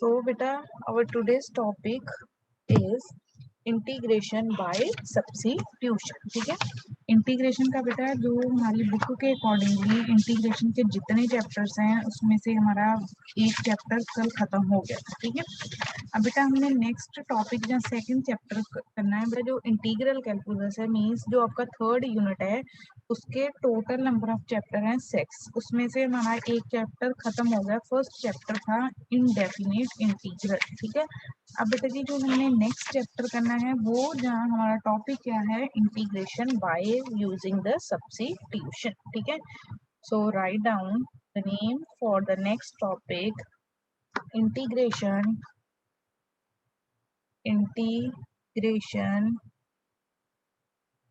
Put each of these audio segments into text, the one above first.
So beta, our today's topic is integration by substitution. ठीक है, integration का बेटा जो हमारी बुक के अकॉर्डिंगली इंटीग्रेशन के जितने चैप्टर्स हैं उसमें से हमारा एक चैप्टर कल खत्म हो गया था। ठीक है, अब बेटा हमने नेक्स्ट टॉपिक जो सेकंड चैप्टर करना है बेटा जो इंटीग्रल कैलकुलस है, मींस जो आपका थर्ड यूनिट है उसके टोटल नंबर ऑफ चैप्टर हैं 6, उसमें से हमारा एक चैप्टर खत्म हो गया। फर्स्ट चैप्टर था इनडेफिनिट इंटीग्रल। ठीक है, अब बेटा जी जो हमने नेक्स्ट चैप्टर करना है वो जहाँ हमारा टॉपिक क्या है, integration by using the substitution. ठीक है, so write down the name for the next topic, integration integration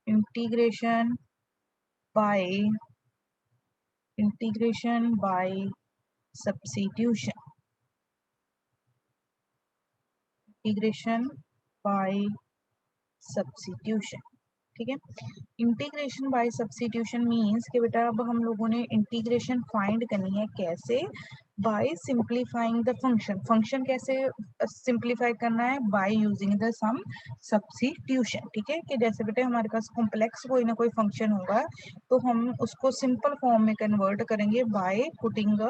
integration by substitution, integration by substitution. ठीक है, इंटीग्रेशन बाय सब्स्टिट्यूशन मीन्स कि बेटा अब हम लोगों ने इंटीग्रेशन फाइंड करनी है कैसे, by simplifying the function. Function कैसे सिंप्लीफाई करना है, by using the some substitution. ठीक है, कि जैसे बेटा हमारे पास कॉम्प्लेक्स कोई ना कोई फंक्शन होगा तो हम उसको सिंपल फॉर्म में कन्वर्ट करेंगे बाय पुटिंग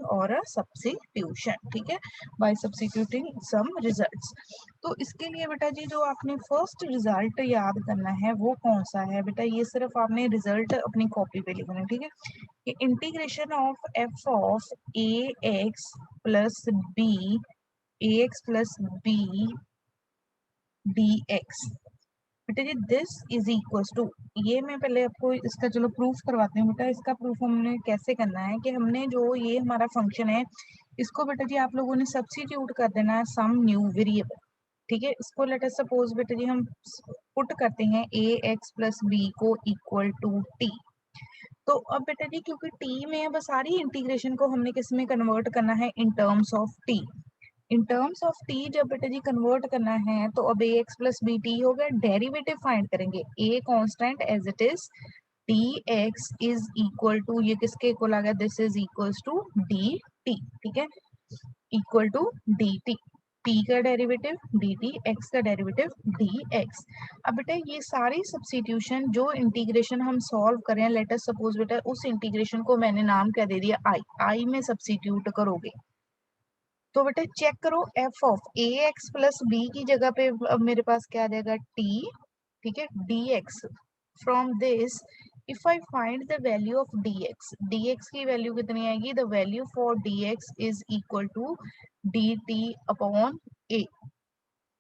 और अ सब्स्टिट्यूशन। ठीक है, बाय सब्स्टिट्यूटिंग सम रिजल्ट्स। तो इसके लिए बेटा जी जो आपने फर्स्ट रिजल्ट याद करना है वो कौन सा है बेटा, ये सिर्फ आपने रिजल्ट अपनी कॉपी पे लिखना है। ठीक है, कि integration of f of a x plus b d x. बेटा जी दिस इज इक्वल्स टू, ये मैं पहले आपको इसका चलो प्रूफ करवाती हूँ। बेटा इसका प्रूफ हमने कैसे करना है कि हमने जो ये हमारा फंक्शन है इसको बेटा जी आप लोगों ने सब्स्टिट्यूट कर देना है सम न्यू वेरिएबल। ठीक है, इसको लेट अस सपोज बेटा जी हम पुट करते हैं ए एक्स प्लस बी को इक्वल टू टी। तो अब बेटा जी क्योंकि टी में अब सारी इंटीग्रेशन को हमने किस में कन्वर्ट करना है, in terms of t. In terms of t जब बेटा जी कन्वर्ट करना है तो अब a x plus b t हो गया, डेरिवेटिव फाइंड करेंगे a constant as it is, d x is equal to, ये किसके इक्वल आ गया, this is equals to D t. ठीक है, equal to D t, t का डेरिवेटिव डी टी, एक्स का डेरिवेटिव डी एक्स। अब बेटा ये सारी सब्स्टिट्यूशन जो इंटीग्रेशन हम सॉल्व करें, लेट अस सपोज बेटा उस इंटीग्रेशन को मैंने नाम क्या दे दिया, आई में सब्स्टिट्यूट करोगे तो बेटा चेक करो f of a x plus b की जगह पे अब मेरे पास क्या आ जाएगा टी। ठीक है, D X, from this if I find the value of D x की वैल्यू कितनी आएगी, the value for D x is equal to D T upon A.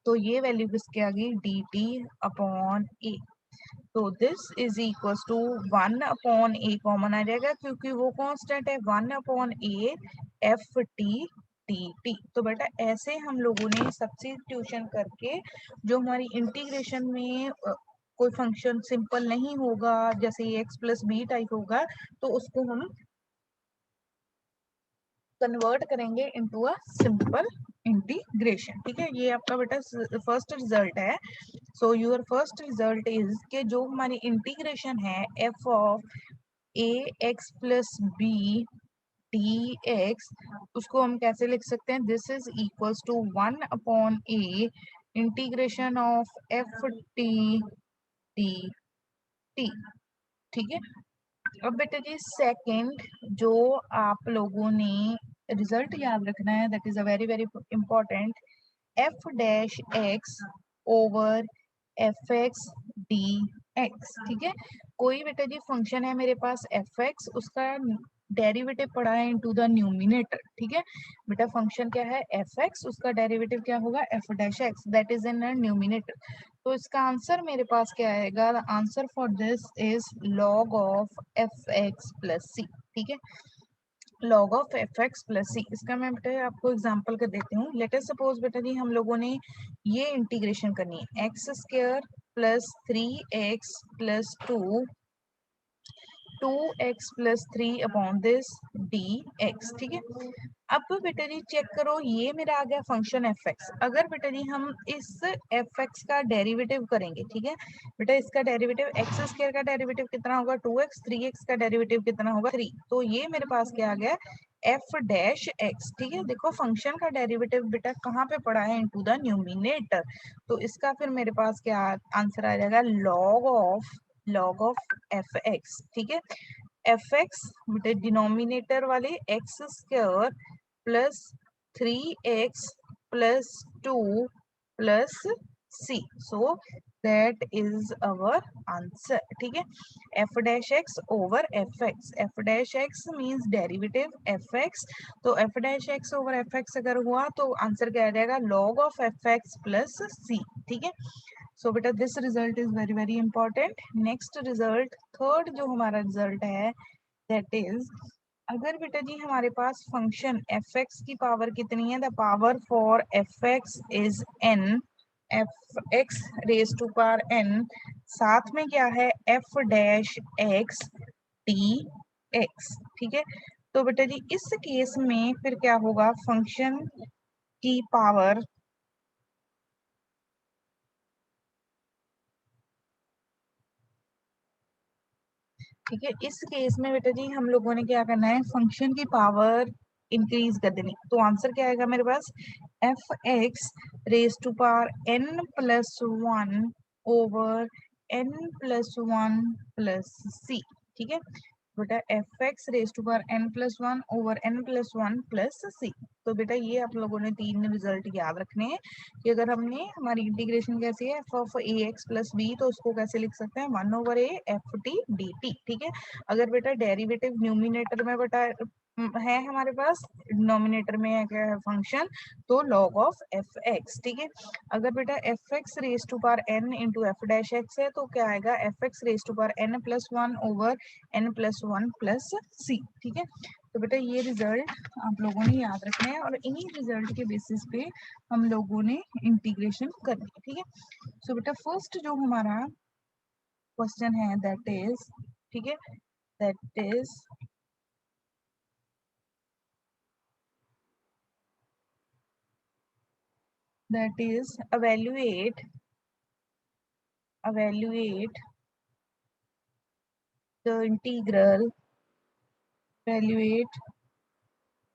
तो ये वैल्यू किसकी आ गई, डी टी अपॉन ए। तो this is equal to 1 upon A common आ जाएगा क्योंकि वो कांस्टेंट है, 1 upon A F T T T. तो बेटा ऐसे हम लोगों ने सब्स्टिट्यूशन करके जो हमारी इंटीग्रेशन में कोई फंक्शन सिंपल नहीं होगा जैसे एक्स प्लस बी टाइप होगा तो उसको हम कन्वर्ट करेंगे इनटू अ सिंपल इंटीग्रेशन। ठीक है, ये आपका बेटा फर्स्ट रिजल्ट है। So your first result is के जो हमारी इंटीग्रेशन है f of a x plus b d x, उसको हम कैसे लिख सकते हैं, this is equals to 1 upon a integration of f t d t. ठीक है, अब बेटा जी सेकंड जो आप लोगों ने रिजल्ट याद रखना है, that is a very very important, F dash X over F x d x. ठीक है, कोई बेटा जी फंक्शन है मेरे पास एफ एक्स, उसका डेरिवेटिव पड़ा है इनटू द न्यूमिनेटर। ठीक है, बेटा फंक्शन क्या है एफ एक्स, उसका डेरिवेटिव क्या होगा F dash X, that is in numerator. तो इसका आंसर मेरे पास क्या आएगा, the answer for this is log of F X plus C. ठीक है, log of F X plus C, इसका मैं बेटा आपको एग्जांपल कर देती हूँ। लेट अस सपोज बेटा जी हम लोगों ने ये इंटीग्रेशन करनी है x square plus 3x plus 2x plus 3 upon this D x. ठीक है, अब बेटा जी चेक करो ये मेरा आ गया फंक्शन एफ एक्स। अगर बेटा जी हम इस एफ एक्स का डेरिवेटिव करेंगे, ठीक है बेटा इसका डेरिवेटिव एक्स स्क्वायर का डेरिवेटिव कितना होगा 2x, 3x का डेरिवेटिव कितना होगा 3, तो ये मेरे पास क्या आ गया एफ डैश एक्स, ठीक है। देखो फंक्शन का डेरिवेटिव बेटा कहाँ पे पड़ा है, इनटू द न्यूमिनेटर, तो इसका फिर मेरे पास क्या आंसर आ जाएगा, लॉग ऑफ एफ एक्स, ठीक है। एफ एक्स बेटे डिनोमिनेटर वाले X square plus 3x plus 2 plus C, so that is our answer, ठीक है। F dash X over F X, F dash X means derivative F X, तो F dash X over F X अगर हुआ तो answer क्या आ जाएगा, log of F X plus C, ठीक है। सो बेटा this result is very very important. Next result, third जो हमारा रिजल्ट है दैट इज, अगर बेटा जी हमारे पास फंक्शन एफ एक्स की पावर कितनी है, the power for f x is n, f x raise to power n, साथ में क्या है F dash x d x, ठीक है। तो बेटा जी इस केस में फिर क्या होगा, फंक्शन की पावर, ठीक है, इस केस में बेटा जी हम लोगों ने क्या करना है, फंक्शन की पावर इंक्रीज कर देनी, तो आंसर क्या आएगा मेरे पास, F x raise to power N plus one over N plus one plus C, ठीक है। बेटा F x raise to power N plus one over N plus one plus C, तो बेटा ये आप लोगों ने तीन रिजल्ट याद रखने हैं कि अगर हमने, हमारी इंटीग्रेशन कैसी है, f of a x plus b, तो उसको कैसे लिख सकते हैं, one over a F t d t, ठीक है। अगर बेटा डेरिवेटिव न्यूमिनेटर में बेटा है हमारे पास, डिनोमिनेटर में है क्या है फंक्शन, तो लॉग ऑफ एफ एक्स, ठीक है। अगर बेटा F x raise to power N into F dash X है, तो क्या आएगा, F x raise to power N plus one over N plus one plus C, ठीक है। तो बेटा ये रिजल्ट आप लोगों ने याद रखना है और इन्हीं रिजल्ट के बेसिस पे हम लोगों ने इंटीग्रेशन करनी है, ठीक है। सो बेटा फर्स्ट जो हमारा क्वेश्चन है दैट इज, ठीक है, that is evaluate the evaluate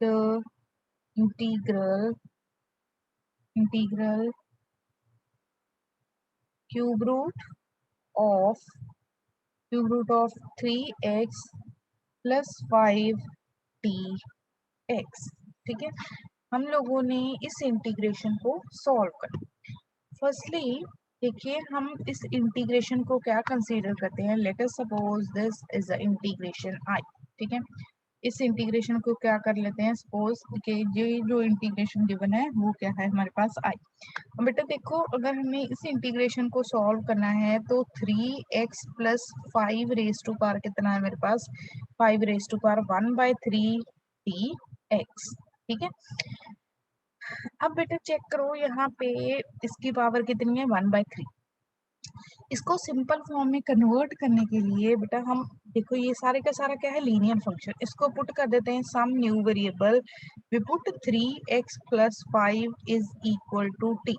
the integral cube root of 3x plus 5dx, ठीक है। हम लोगों ने इस इंटीग्रेशन को सॉल्व कर, फर्स्टली देखिए हम इस इंटीग्रेशन को क्या कंसीडर करते हैं, late us suppose this is a integration आई, ठीक है। इस इंटीग्रेशन को क्या कर लेते हैं, सपोज कि ये जो इंटीग्रेशन गिवन है वो क्या है हमारे पास आई। बेटा देखो अगर हमें इस इंटीग्रेशन को सॉल्व करना है तो 3x plus 5 raise to power कितना है मेरे पास, 5 रेज टू पावर 1/3 dx, ठीक है। अब बेटा चेक करो यहाँ पे इसकी पावर कितनी है, 1/3। इसको सिंपल फॉर्म में कन्वर्ट करने के लिए बेटा हम देखो ये सारे का सारा क्या है, लीनियर फंक्शन, इसको पुट कर देते हैं some new variable, we put 3x plus 5 is equal to t.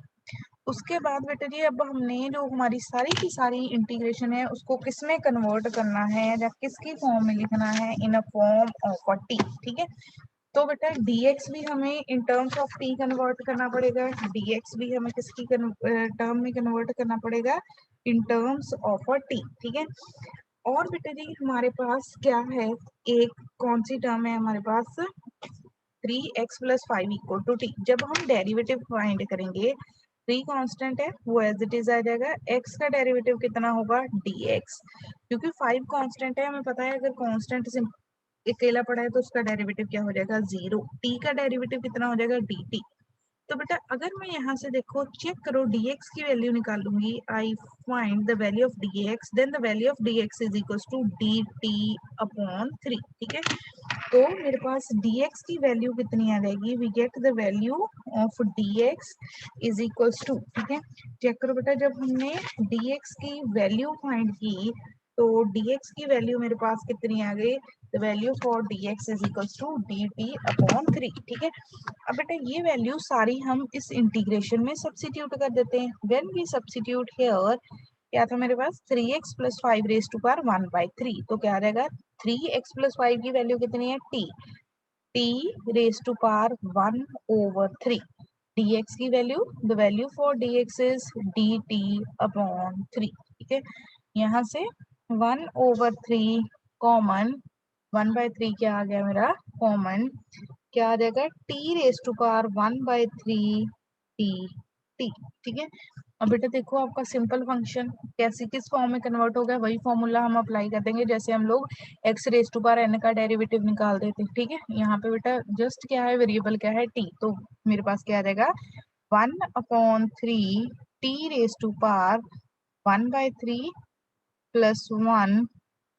उसके बाद बेटा जी अब हमने जो हमारी सारी की सारी इंटीग्रेशन है उसको किस में कन्वर्ट करना है या किसकी फॉर्म में लिखना है, in a form of a T, ठीक है। तो बेटा dx भी हमें in terms of t convert करना पड़ेगा, dx भी हमें किसकी टर्म में कन्वर्ट करना पड़ेगा, इन टर्म्स ऑफ अ t, ठीक है। और बेटा जी हमारे पास क्या है, एक कौन सी टर्म है हमारे पास, 3x plus 5 equal to t. जब हम डेरिवेटिव फाइंड करेंगे, 3 कांस्टेंट है वो एज इट इज आ जाएगा, x का डेरिवेटिव कितना होगा dx, क्योंकि 5 कांस्टेंट है हमें पता है, अगर कांस्टेंट अकेला पड़ा है तो उसका डेरिवेटिव क्या हो जाएगा, जीरो। t का डेरिवेटिव कितना हो जाएगा, dt। तो बेटा अगर मैं यहाँ से देखो चेक करो dx की वैल्यू निकालूंगी, I find the value of dx, then the value of dx is equal to dt upon 3, ठीक है। तो मेरे पास dx की वैल्यू कितनी आ जाएगी, we get the value of dx is equals to, ठीक है। चेक करो बेटा जब हमने dx की वैल्यू फाइंड की तो dx की वैल्यू मेरे पास कितनी आ गई, the value for dx is equals to dt upon 3, ठीक है। अब बेटा ये वैल्यू सारी हम इस इंटीग्रेशन में सब्स्टिट्यूट कर देते हैं, व्हेन वी सब्स्टिट्यूट हियर क्या था मेरे पास, 3x plus 5 raise to power 1/3, तो क्या आ जाएगा, 3x प्लस 5 की वैल्यू कितनी है t, t raised to power 1/3 dx की value, the value for dx is dt upon 3। ठीक है, यहाँ से 1/3 कॉमन, 1/3 क्या आ गया मेरा कॉमन, क्या आ जाएगा t raise to power 1/3 t t। ठीक है, अब बेटा देखो आपका सिंपल फंक्शन कैसे किस फॉर्म में कन्वर्ट हो गया, वही फॉर्मूला हम अप्लाई कर देंगे जैसे हम लोग x raise to power n का डेरिवेटिव निकाल देते। ठीक है, यहाँ पे बेटा जस्ट क्या है, वेरिएबल क्या है t, तो मेरे पास क्या आ जाएगा 1/3 t raise to power 1/3 plus 1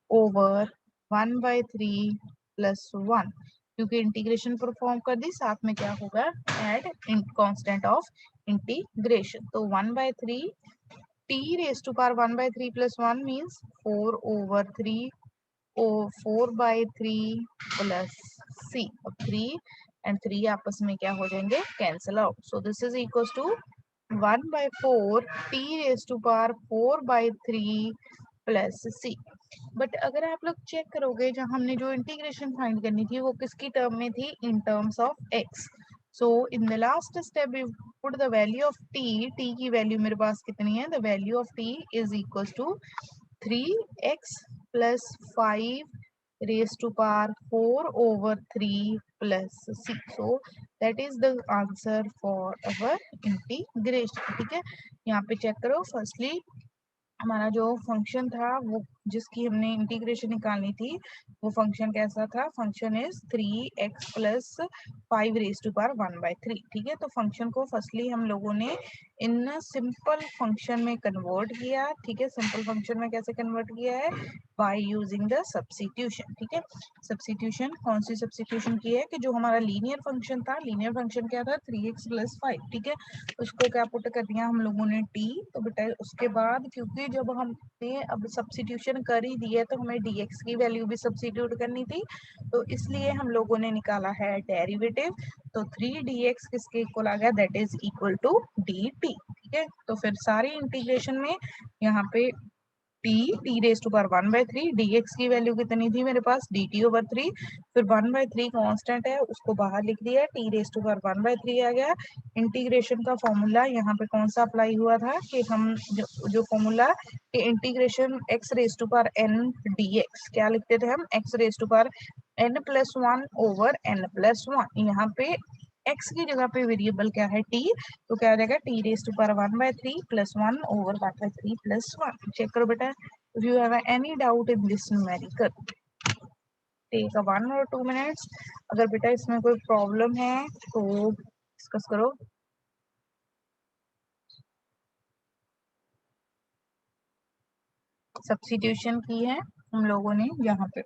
over 1/3 plus 1, क्योंकि इंटीग्रेशन परफॉर्म कर दी, साथ में क्या होगा एड कांस्टेंट ऑफ इंटीग्रेशन, तो 1/3 t raise to power 1/3 plus 1 means 4/3 ओ 4/3 प्लस c, अब 3 एंड 3 आपस में क्या हो जाएंगे cancel out, so this is equal to 1/4 t raise to power 4/3 plus c। But अगर आप लोग चेक करोगे जहाँ हमने जो इंटीग्रेशन फाइंड करनी थी वो किसकी टर्म में थी, in terms of x, so in the last step we put the value of t, t की वैल्यू मेरे पास कितनी है, the value of t is equal to 3x plus 5 raised to power 4/3 plus 6, so that is the answer for our integration। ठीक है, यहाँ पे चेक करो, फर्स्टली हमारा जो फंक्शन था वो जिसकी हमने इंटीग्रेशन निकालनी थी वो फंक्शन कैसा था, function is 3x plus 5 raise to power 1/3। ठीक है, तो फंक्शन को फर्स्टली हम लोगों ने इन सिंपल फंक्शन में कन्वर्ट किया। ठीक है, सिंपल फंक्शन में कैसे कन्वर्ट किया है, बाय यूजिंग द सब्स्टिट्यूशन। ठीक है, सब्स्टिट्यूशन कौन सी सब्स्टिट्यूशन की है कि जो हमारा लीनियर फंक्शन था, लीनियर फंक्शन क्या था 3x प्लस 5। ठीक है, उसको क्या पुट कर दिया हम लोगों ने t, तो बेटा उसके बाद क्योंकि जब हमने अब सब्स्टिट्यूशन कर ही दी है तो हमें dx की वैल्यू भी सब्स्टिट्यूट करनी थी, तो इसलिए हम लोगों ने निकाला है डेरिवेटिव, तो 3dx किसके इक्वल आ गया, that is equal to dt। ठीक है, तो फिर सारी इंटीग्रेशन में यहाँ पे t raise to power 1/3, dx की वैल्यू कितनी थी मेरे पास dt/3, फिर 1/3 कांस्टेंट है उसको बाहर लिख दिया, t रेज टू पावर 1/3 आ गया। इंटीग्रेशन का फॉर्मूला यहाँ पे कौन सा अप्लाई हुआ था कि हम जो formula integration x raise to power n dx क्या लिखते थे हम, x raise to power n plus 1 over n plus 1, यहाँ पे x की जगह पे वेरिएबल क्या है t, तो क्या आ जाएगा t raise to power 1/3 plus 1 over 1/3 plus 1। Check करो बेटा, if you have any doubt in this numerical take a 1 or 2 minutes, अगर बेटा इसमें कोई प्रॉब्लम है तो डिस्कस करो। सब्स्टिट्यूशन की है हम लोगों ने यहाँ पे,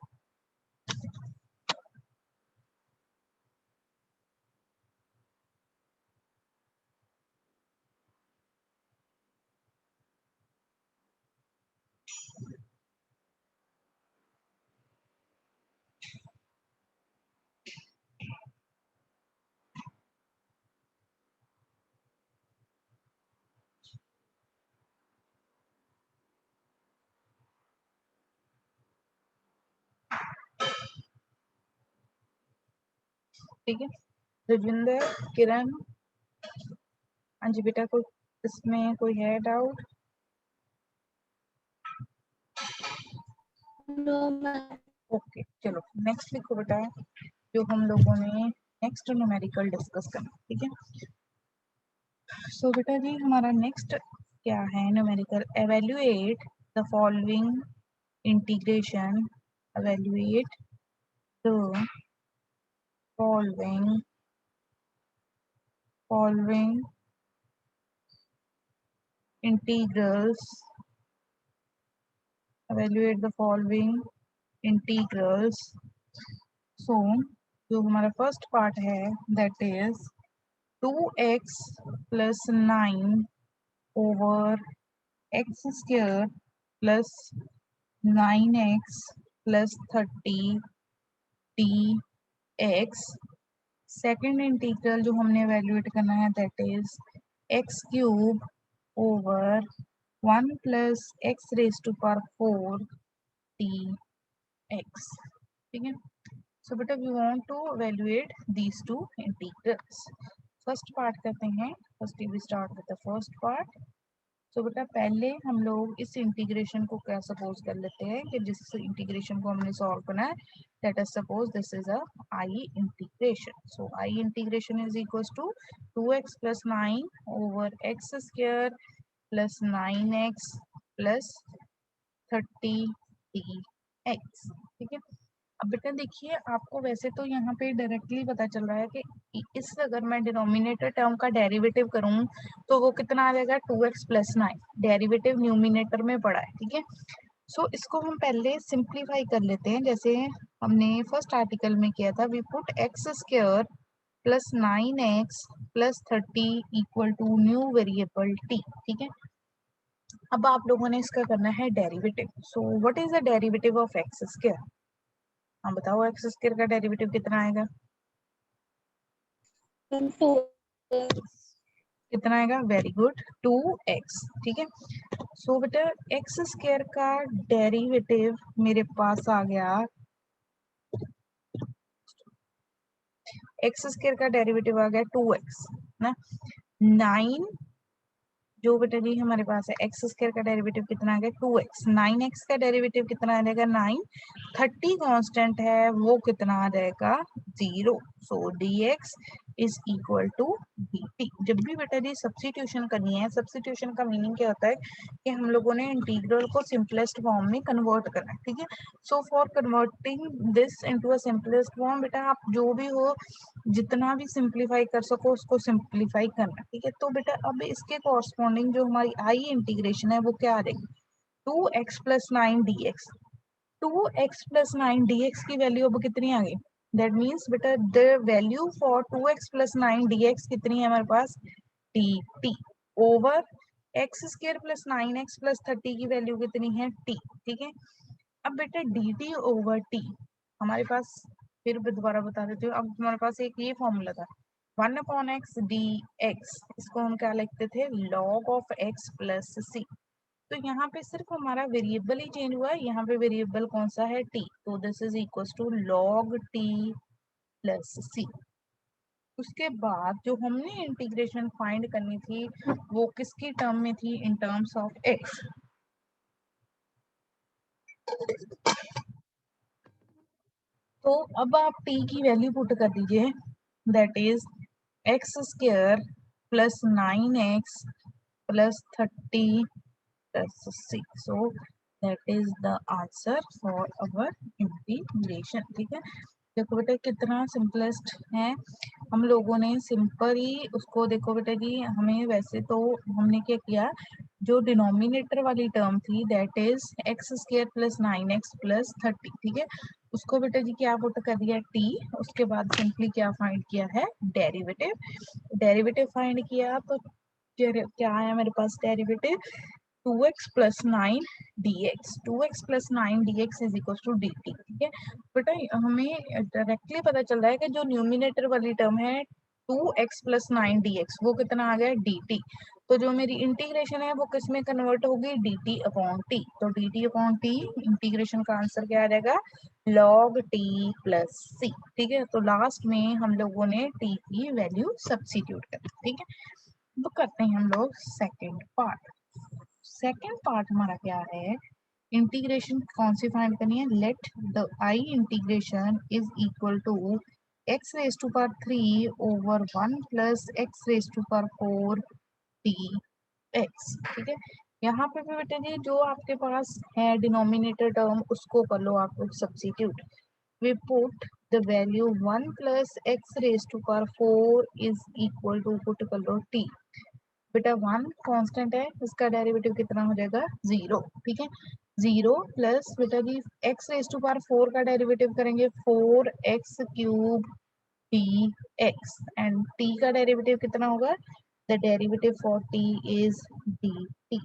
ठीक है, रविंदर, किरण, हाँ जी बेटा, कोई इसमें कोई है डाउट? ओके, चलो नेक्स्ट लिखो बेटा, जो हम लोगों ने नेक्स्ट न्यूमेरिकल डिस्कस करना। ठीक है, सो बेटा जी हमारा नेक्स्ट क्या है numerical, evaluate the following integration, evaluate the following following integrals, evaluate the following integrals, so जो हमारा फर्स्ट पार्ट है that is 2x plus 9 over x square plus 9x plus 30 dx। Second integral जो हमने evaluate करना है that is x cube over 1 plus x raise to power 4 dx। ठीक है, So बेटा we want to evaluate these two integrals. First part करते हैं. First we start with the first part. So बेटा पहले हम लोग इस इंटीग्रेशन को क्या सपोज कर लेते हैं कि जिस इंटीग्रेशन को हमने सॉल्व करना है, let us suppose this is a I integration. So I integration is equals to 2x plus 9 over x square plus 9x plus 30 dx. ठीक है. अब बेटा देखिए, आपको वैसे तो यहाँ पे डायरेक्टली पता चल रहा है कि इस अगर मैं डिनोमिनेटर टर्म का डेरिवेटिव करूँ तो वो कितना आ जाएगा 2x plus 9. डेरिवेटिव न्यूमिनेटर में पड़ा है. ठीक है. सो इसको हम पहले सिंप्लीफाई कर लेते हैं, जैसे हमने फर्स्ट आर्टिकल में किया था. We put x square plus 9x plus 30 equal to new variable t. ठीक है. अब आप लोगों ने इसका करना है derivative. So what is the derivative of x square? हाँ बताओ, एक्स स्क्वायर का डेरिवेटिव कितना आएगा? कितना आएगा? Very good, 2x. ठीक है. सो बेटा एक्स स्क्वायर का डेरिवेटिव मेरे पास आ गया, एक्स स्क्वायर का डेरिवेटिव आ गया 2x ना. 9 जो बेटा जी हमारे पास है, एक्स स्क्वायर का डेरिवेटिव कितना आ गया 2x. 9x का डेरिवेटिव कितना आ जाएगा 9. 30 कांस्टेंट है, वो कितना आ जाएगा 0. So dx is equal to dt. जब भी बेटा जी सब्स्टिट्यूशन करनी है, सब्स्टिट्यूशन का मीनिंग क्या होता है कि हम लोगों ने इंटीग्रल को सिंपलेस्ट फॉर्म में कन्वर्ट करना है. ठीक है. So for converting this into a simplest form, बेटा आप जो भी हो जितना भी सिंप्लीफाई कर सको उसको सिंप्लीफाई करना. ठीक है. तो बेटा अब इसके कॉरस्पॉन्डिंग जो हमारी आई इंटीग्रेशन है वो क्या आ जाएगी? 2x plus 9 dx. 2x plus 9 dx की वैल्यू अब कितनी आ गई? दैट मीन्स बेटा the value for 2x plus 9 dx कितनी है हमारे पास? dt over x square plus 9x plus 30 की वैल्यू कितनी है? t. ठीक है. अब बेटा dt ओवर t हमारे पास, फिर दोबारा बता देती हूँ. अब हमारे पास एक ये फॉर्मूला था 1/x dx. इसको हम क्या लिखते थे? log of x plus c. तो यहाँ पे सिर्फ हमारा वेरिएबल ही चेंज हुआ है. यहाँ पे वेरिएबल कौन सा है? t. तो this is equal to log t plus c. उसके बाद जो हमने इंटीग्रेशन फाइंड करनी थी वो किसकी टर्म में थी? In terms of x. तो अब आप t की वैल्यू पुट कर दीजिए, that is x square plus 9x plus 30 plus 6. So that is the answer for our integration. ठीक है. देखो बेटा कितना सिंपलेस्ट है. हम लोगों ने सिंपल ही उसको, देखो बेटा जी हमें वैसे तो हमने क्या किया, जो डिनोमिनेटर वाली टर्म थी that is x square plus 9x plus 30. ठीक है. उसको बेटा जी क्या पुट कर दिया? t. उसके बाद सिंपली क्या फाइंड किया है? डेरिवेटिव. डेरिवेटिव फाइंड किया तो क्या आया मेरे पास derivative? 2x plus 9 dx. 2x plus 9 dx is equals to dt. ठीक है. बेटा हमें डायरेक्टली पता चल रहा है कि जो न्यूमिनेटर वाली टर्म है 2x plus 9 dx वो कितना आ गया? dt. तो जो मेरी इंटीग्रेशन है वो किस में कन्वर्ट होगी? dt upon t. तो dt अपॉन t इंटीग्रेशन का आंसर क्या आ जाएगा? log t plus c. ठीक है. तो लास्ट में हम लोगों ने t की वैल्यू सब्स्टिट्यूट करी. ठीक है. तो करते हैं हम लोग सेकेंड पार्ट. सेकेंड पार्ट हमारा क्या है? इंटीग्रेशन कौन सी फाइंड करनी है? Let the I integration is equal to x raise to power 3 over 1 plus x raise to power 4 d x. ठीक है. यहाँ पे भी बेटा जी जो आपके पास है डिनोमिनेटर टर्म उसको कर लो आप लोग substitute. we put the value 1 plus x raised to power 4 is equal to put कर लो t. बेटा 1 कांस्टेंट है, इसका डेरिवेटिव कितना हो जाएगा? 0. ठीक है. 0 प्लस बेटा जी x रेज टू पावर 4 का डेरिवेटिव करेंगे 4x cube dx and t का डेरिवेटिव कितना होगा? The derivative for t is dt.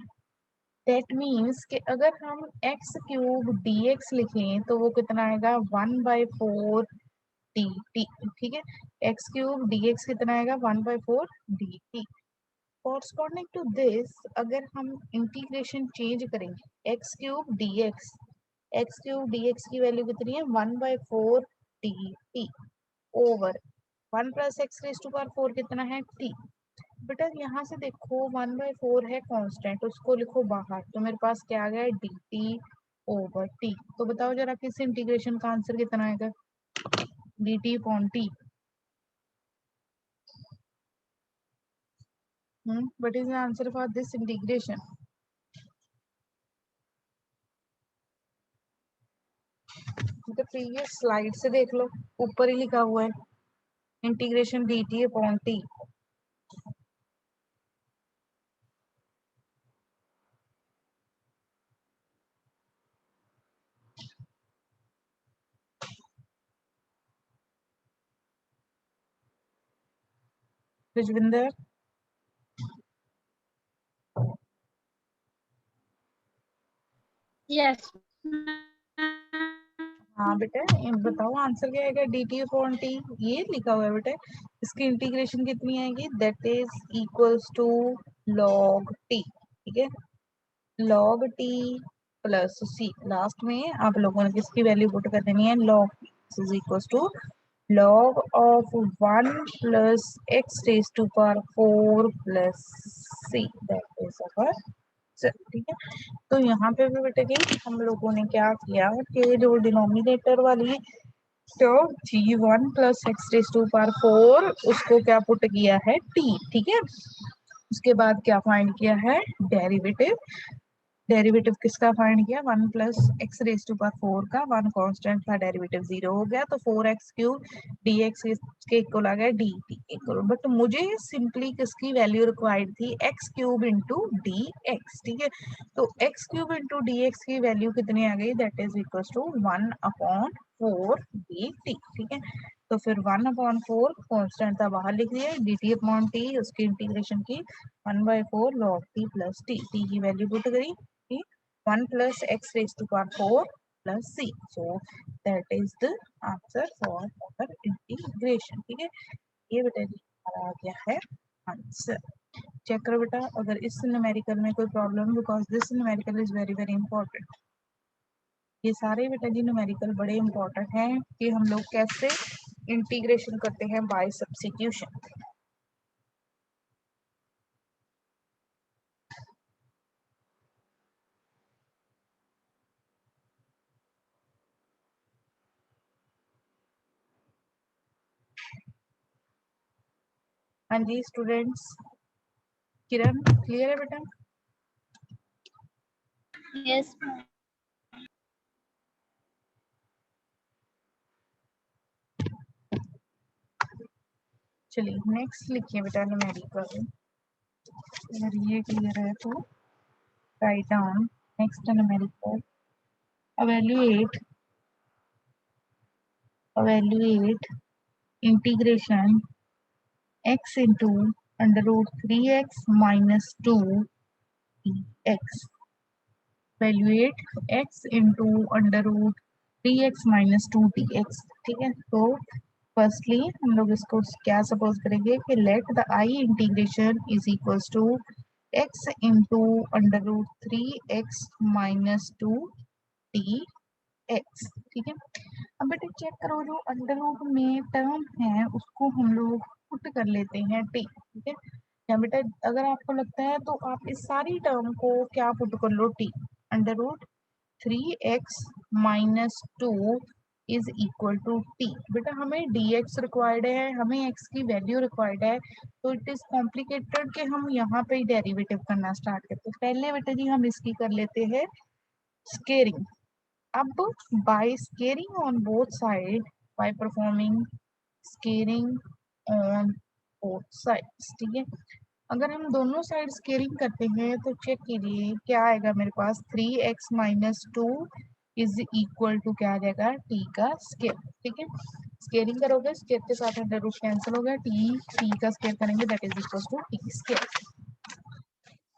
That means कि अगर हम x क्यूब dx लिखें तो वो कितना आएगा? 1/4 dt. ठीक है. x क्यूब dx कितना आएगा? 1/4 dt. कॉरस्पॉन्डिंग टू दिस अगर हम इंटीग्रेशन चेंज करेंगे x cube dx, x cube dx की वैल्यू कितनी है? 1/4 d t over 1 plus x raise to power 4 कितना है टी। बेटा यहाँ से देखो 1/4 है कांस्टेंट, उसको लिखो बाहर, तो मेरे पास क्या आ गया डी टी ओवर टी। तो बताओ जरा किस इंटीग्रेशन का आंसर कितना आएगा, d T upon t. What is the answer for this integration? तो प्रीवियस स्लाइड से देख लो, ऊपर ही लिखा हुआ है integration d T upon t. Rajvinder, yes हाँ बेटा बताओ आंसर क्या आएगा, डी टी अपॉन टी ये लिखा हुआ है बेटा। इसकी इंटीग्रेशन कितनी आएगी, that is equals to log t, ठीक है, log t plus c. Last में आप लोगों ने किसकी वैल्यू पुट कर देनी है, log t is equals to log of 1 plus x raised to power 4 plus c, that is our answer, ठीक है। तो यहाँ पे भी बेटा कि हम लोगों ने क्या किया कि जो डिनोमिनेटर वाली टर्म थी 1 plus x raise to power 4 उसको क्या पुट किया है t, ठीक है। उसके बाद क्या फाइंड किया है डेरिवेटिव, डेरिवेटिव किसका फाइंड किया 1 plus x raise to power 4 का, वन कांस्टेंट था डेरिवेटिव 0 हो गया, तो 4x क्यूब dx के इक्वल आ गया dt इक्वल। बट मुझे सिंपली किसकी वैल्यू रिक्वायर्ड थी, x क्यूब इंटू dx, ठीक है। तो x क्यूब इंटू dx की वैल्यू कितनी आ गई, that is equal to 1/4 dt, ठीक है। तो फिर 1/4 कांस्टेंट था बाहर लिख दिया, dt अपॉन टी उसकी इंटीग्रेशन की 1/4 log t plus T, T की वैल्यू पुट करी 1 plus x raised to power 4 plus c. So that is the answer for our integration, ठीक है। ये बेटा जी हमारा आ गया है आंसर। चेक करो बेटा अगर इस न्यूमेरिकल में कोई problem, because this numerical is very very important. ये सारे बेटा जी न्यूमेरिकल बड़े इंपॉर्टेंट हैं कि हम लोग कैसे इंटीग्रेशन करते हैं बाय सब्स्टिट्यूशन। हाँ जी स्टूडेंट्स, किरण क्लियर है बेटा? यस चलिए नेक्स्ट लिखिए बेटा न्यूमेरिकल, अगर ये क्लियर है तो write down next numerical. evaluate integration x into under root 3x minus 2 dx, evaluate x into under root 3x minus 2 dx, ठीक है। तो फर्स्टली हम लोग इसको क्या सपोज करेंगे कि let the I integration is equals to x into under root 3x minus 2 d x, ठीक है। अब बेटा चेक करो जो अंडर रूट में टर्म है उसको हम लोग पुट कर लेते हैं टी, ठीक है। या बेटा अगर आपको लगता है तो आप इस सारी टर्म को क्या पुट कर लो T, under root 3x minus 2 is equal to T. बेटा हमें dx रिक्वायर्ड है, हमें x की वैल्यू रिक्वायर्ड है, तो इट इज कॉम्प्लिकेटेड कि हम यहाँ पे डेरिवेटिव करना स्टार्ट करते हैं। पहले बेटा जी हम इसकी कर लेते हैं स्केयरिंग। अब by scaling on both sides, by performing scaling on both sides, ठीक है। अगर हम दोनों साइड स्केलिंग करते हैं तो चेक कीजिए क्या आएगा मेरे पास, 3x minus 2 is equal to क्या आ जाएगा t का स्केयर, ठीक है। स्केलिंग करोगे स्केयर के साथ अंडर रूट कैंसिल हो गया, t का स्केयर करेंगे that is equal to t square.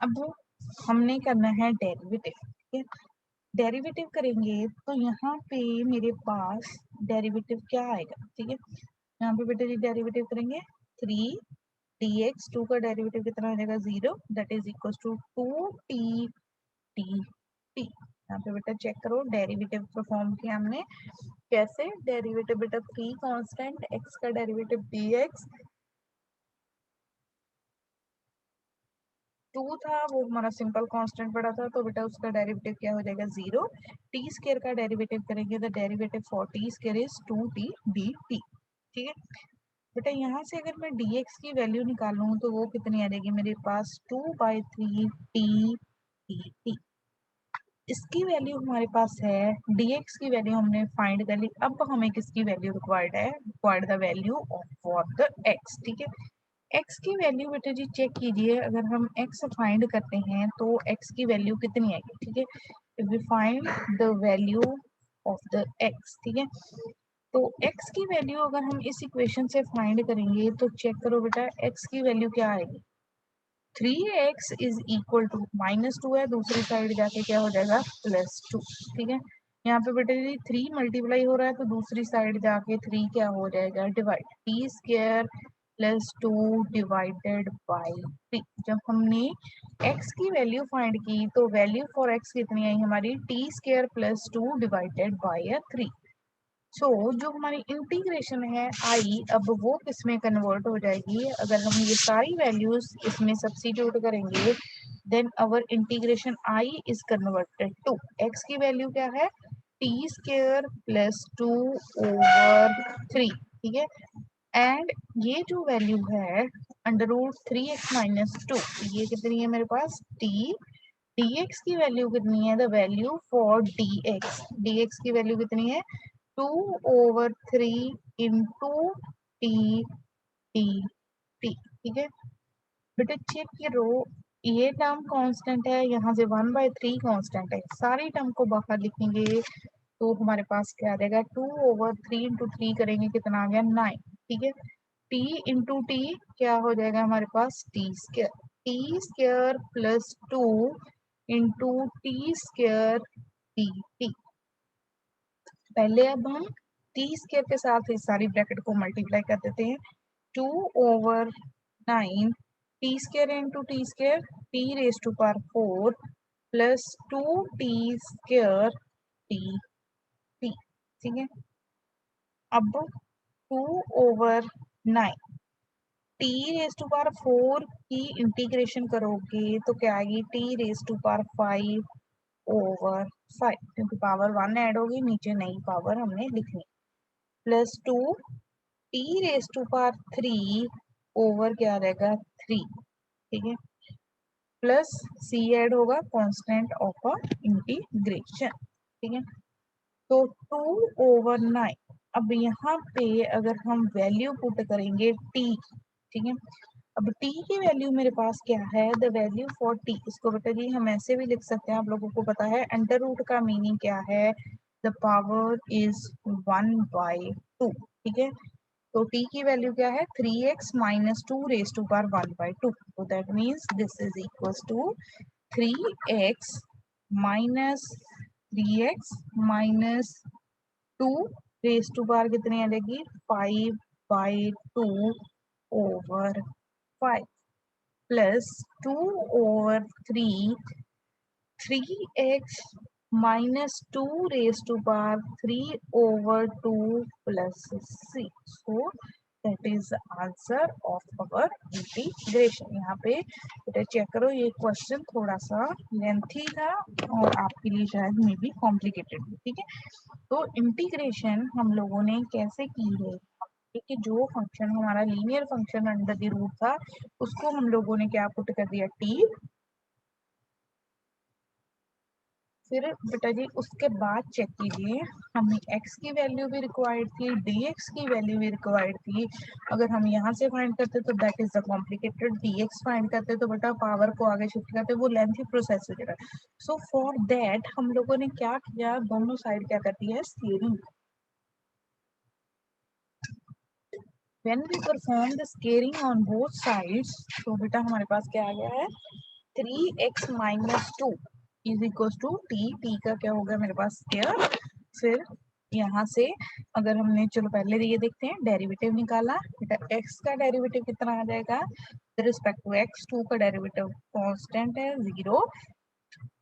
अब हमने करना है डेरिवेटिव, ठीक है। डेरिवेटिव करेंगे तो यहाँ पे मेरे पास डेरिवेटिव क्या आएगा, ठीक है। यहाँ पे बेटा जी डेरिवेटिव करेंगे 3 dx, 2 का डेरिवेटिव कितना हो जाएगा 0, that is equal to 2t dt, यहाँ पे बेटा चेक करो डेरिवेटिव परफॉर्म किया हमने कैसे। डेरिवेटिव बेटा फ्री कांस्टेंट एक्स का डेरिवेटिव dx 2 था, वो हमारा सिंपल कांस्टेंट पड़ा था, तो बेटा उसका डेरिवेटिव क्या हो जाएगा 0। टी स्क्वायर का डेरिवेटिव करेंगे तो derivative for T square is 2t dt। ठीक है बेटा, यहाँ से अगर मैं dx की वैल्यू निकालूं तो वो कितनी आ जाएगी मेरे पास 2/3 t dt। इसकी वैल्यू हमारे पास है, dx की वैल्यू हमने फाइंड कर ली। अब हमें किसकी वैल्यू रिक्वायर्ड है, required the value of for the x। ठीक है, x की वैल्यू बेटा जी चेक कीजिए, अगर हम x फाइंड करते हैं तो x की वैल्यू कितनी आएगी। ठीक है, if we find the value of the x, ठीक है, तो x की वैल्यू अगर हम इस इक्वेशन से फाइंड करेंगे तो चेक करो बेटा x की वैल्यू क्या आएगी। 3x इज इक्वल टू -2 है, दूसरी साइड जाके क्या हो जाएगा +2। ठीक है, यहाँ पे बेटा जी 3 मल्टीप्लाई हो रहा है तो दूसरी साइड जाके 3 क्या हो जाएगा divide, T square +2 divided by 3। जब हमने x की वैल्यू फाइंड की तो वैल्यू फॉर x कितनी आई हमारी, टी स्क्वायर +2 डिवाइडेड बाई 3। सो जो हमारी इंटीग्रेशन है आई, अब वो किस में कन्वर्ट हो जाएगी, अगर हम ये सारी वैल्यूज इसमें सब्स्टिट्यूट करेंगे then our integration I is converted to, x की वैल्यू क्या है टी स्क्वायर +2/3। ठीक है, एंड ये जो वैल्यू है √3x-2, ये कितनी है मेरे पास t, dx की वैल्यू कितनी है, द वैल्यू फॉर dx की वैल्यू कितनी है 2/3 इंटू टी टी टी। ठीक है बेटा, चेक करो ये टर्म कांस्टेंट है, यहाँ से 1/3 कांस्टेंट है, सारी टर्म को बाहर लिखेंगे तो हमारे पास क्या आ जाएगा 2/3 इंटू 3 करेंगे कितना आ गया 9। ठीक है, t इंटू टी क्या हो जाएगा हमारे पास T square +2 into T square T T. पहले अब हम टी स्क्वायर के साथ इस सारी ब्रैकेट को मल्टीप्लाई कर देते हैं, 2/9 T square into T square t⁴ +2 T square T t. ठीक है, अब 2/9 t⁴ की इंटीग्रेशन करोगे तो क्या आएगी t⁵ क्योंकि पावर 1 ऐड होगी, नीचे नई पावर हमने लिखनी, +2 t⁵ ओवर क्या रहेगा 3। ठीक है, प्लस c ऐड होगा कांस्टेंट ऑफ इंटीग्रेशन। ठीक है, तो 2/9, अब यहाँ पे अगर हम वैल्यू पुट करेंगे t, ठीक है, अब t की वैल्यू मेरे पास क्या है, द वैल्यू फॉर t, इसको बेटा जी हम ऐसे भी लिख सकते हैं, आप लोगों को पता है अंडर रूट का मीनिंग क्या है, द पावर इज 1/2। ठीक है, तो t की वैल्यू क्या है 3x - 2⁻1/2, तो that means this is equals to 3x minus 2 कितनी आ जाएगी 5/2/5 plus 2/3 3x -2⁻3/2 plus c। So that is the answer of our integration। यहाँ पे बेटा चेक करो, ये क्वेश्चन थोड़ा सा लेंथी था और आपके लिए शायद मे बी कॉम्प्लिकेटेड। ठीक है, तो इंटीग्रेशन हम लोगों ने कैसे की है कि जो फंक्शन हमारा linear function under the root था उसको हम लोगों ने क्या पुट कर दिया t, फिर बेटा जी उसके बाद चेक कीजिए हमें x की वैल्यू भी रिक्वायर्ड थी, dx की वैल्यू भी रिक्वायर्ड थी। अगर हम यहाँ से फाइंड करते तो that is the complicated, dx find करते तो बेटा पावर को आगे शिफ्ट करते, वो लेंथी प्रोसेस हो जाएगा। सो फॉर दैट हम लोगों ने क्या किया, दोनों साइड क्या कर दिया है scaling. When we perform the scaling on both sides तो बेटा हमारे पास क्या आ गया है 3x - 2 is equal to T का क्या होगा मेरे पास स्क्वायर। फिर यहाँ से अगर हमने, चलो पहले ये देखते हैं डेरिवेटिव निकाला, बेटा x का डेरिवेटिव कितना आ जाएगा रिस्पेक्ट टू x, 2 का डेरिवेटिव कांस्टेंट है 0,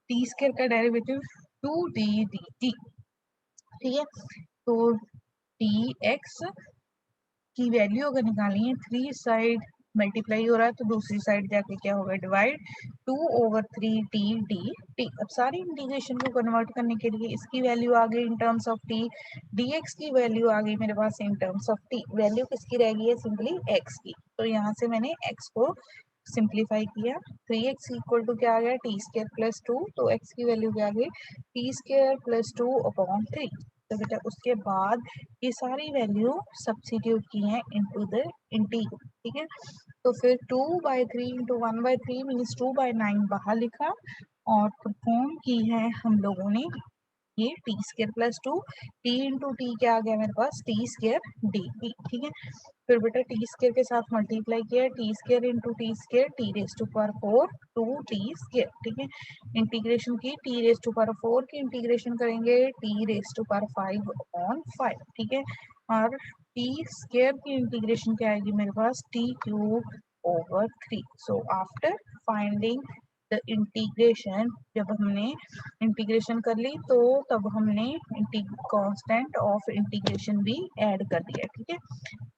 टी स्क्वायर का derivative two D D t. ठीक है, तो डी एक्स की वैल्यू अगर निकालनी है, थ्री साइड मल्टीप्लाई हो रहा है तो दूसरी साइड जाके क्या होगा, डिवाइड, 2/3 टी। अब सारी इंटीग्रेशन को कन्वर्ट करने के लिए इसकी वैल्यू आ गई in terms of T, dx की वैल्यू आ गई मेरे पास in terms of T. Value किसकी रह गई है, सिंपली x की। तो यहाँ से मैंने x को सिंप्लीफाई किया, 3x इक्वल टू क्या आ गया, टी स्क्वायर प्लस 2। तो x की वैल्यू क्या आ गई, टी स्क्वायर प्लस 2/3। तो बेटा उसके बाद ये सारी वैल्यू सब्स्टिट्यूट की हैं इनटू द इंटीग्रल। ठीक है, तो फिर 2/3 इंटू 1/3 मीन्स 2/9 बाहर लिखा, और परफॉर्म की है हम लोगों ने ये T square plus 2, T into T क्या आ गया मेरे पास, टी स्क्वायर डी टी। ठीक है, फिर बेटा टी स्क्वायर के साथ मल्टीप्लाई किया, t square into T square, t raise to power 4 to t square. ठीक है, इंटीग्रेशन की, टी रेज टू पावर 4 की इंटीग्रेशन करेंगे टी रेज टू पावर 5/5। ठीक है, और टी स्क्वायर की इंटीग्रेशन क्या आएगी मेरे पास, T cube over 3। So after finding the integration, जब हमने इंटीग्रेशन कर ली तो तब हमने कांस्टेंट ऑफ इंटीग्रेशन भी ऐड कर दिया। ठीक है,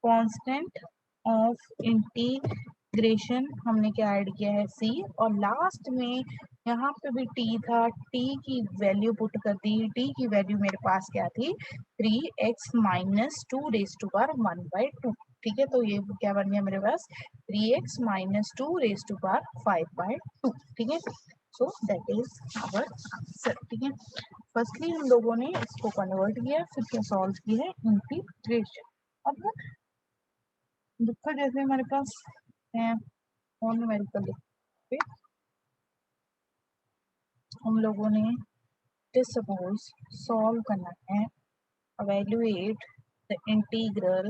कांस्टेंट ऑफ इंटीग्रेशन हमने क्या ऐड किया है, c, और लास्ट में यहाँ पे भी t था, t की वैल्यू पुट कर दी। t की वैल्यू मेरे पास क्या थी, 3x minus 2 raise to power 1/2। ठीक है, तो ये क्या बन गया मेरे पास, 3x minus 2 raise to power 5/2। ठीक है, so that is our answer. ठीक है, फर्स्टली हम लोगों ने इसको कन्वर्ट किया, फिर क्या सॉल्व की है, इंटीग्रेशन। अब दुख जैसे हमारे पास है नॉन न्यूमेरिकल पे, हम लोगों ने सपोज सॉल्व करना है, एवेल्युएट द इंटीग्रल।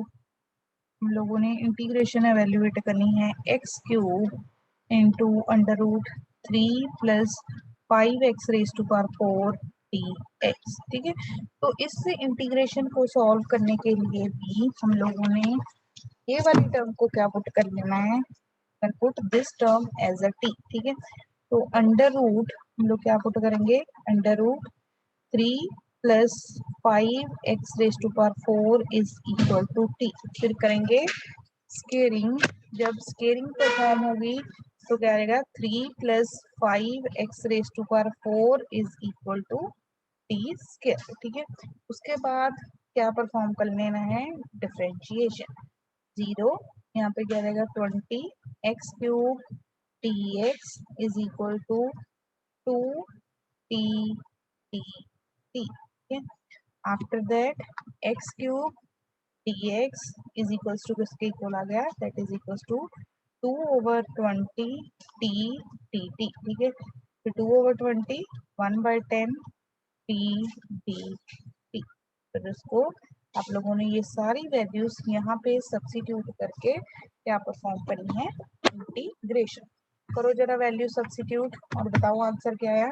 हम लोगों ने इंटीग्रेशन एवेल्युएट करनी है, x cube into under root 3 plus 5x raise to power 4 d x. ठीक है, तो इस इंटीग्रेशन को सॉल्व करने के लिए भी हम लोगों ने ये वाली टर्म को क्या पुट कर लेना है, put this term as a T. ठीक है, तो अंडर रूट हम लोग क्या पुट करेंगे, under root 3 plus 5x raise to power 4 is equal to t. फिर करेंगे स्केयरिंग, जब स्केयरिंग परफॉर्म होगी तो क्या रहेगा, 3 plus 5x raise to power 4 is equal to t square. ठीक है, उसके बाद क्या परफॉर्म कर लेना है, डिफरेंशिएशन। 0, यहाँ पे क्या रहेगा, 20x cube t x is equal to 2t t t. ठीक है, after that x cube d x is equals to किसके इक्वल आ गया, that is equals to 2/20 t T t. ठीक है, फिर 2/20 1/10 टी डी टी। फिर इसको आप लोगों ने ये सारी वैल्यूज यहाँ पे सब्स्टिट्यूट करके क्या परफॉर्म करनी है, इंटीग्रेशन। करो जरा वैल्यू सब्स्टिट्यूट और बताओ आंसर क्या आया।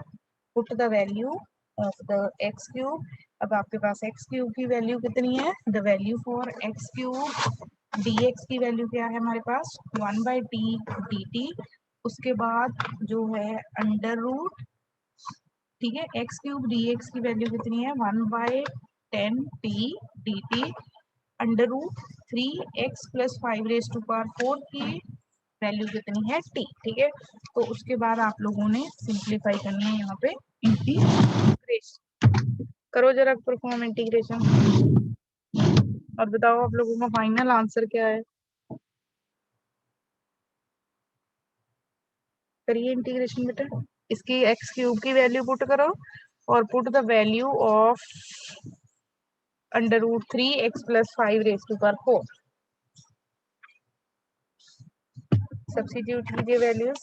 Put the value of the x cube. अब आपके पास एक्स क्यूब की वैल्यू कितनी है, the value for x cube d x की वैल्यू क्या है हमारे पास, 1/t डी टी। उसके बाद जो है अंडर रूट, ठीक है, एक्स क्यूब डी एक्स की वैल्यू कितनी है, 1/10 t d t, under root 3x plus 5 raise to power 4 की वैल्यू कितनी है, टी। ठीक है, तो उसके बाद आप लोगों ने सिंप्लीफाई करना है यहाँ पे इंटीग्रेशन। करो जरा परफॉर्म इंटीग्रेशन और बताओ आप लोगों का फाइनल आंसर क्या है। करिए इंटीग्रेशन बेटा, इसकी एक्स क्यूब की वैल्यू पुट करो और put the value of under root 3x plus 5 raise to power 4। Substitute कीजिए वैल्यूज।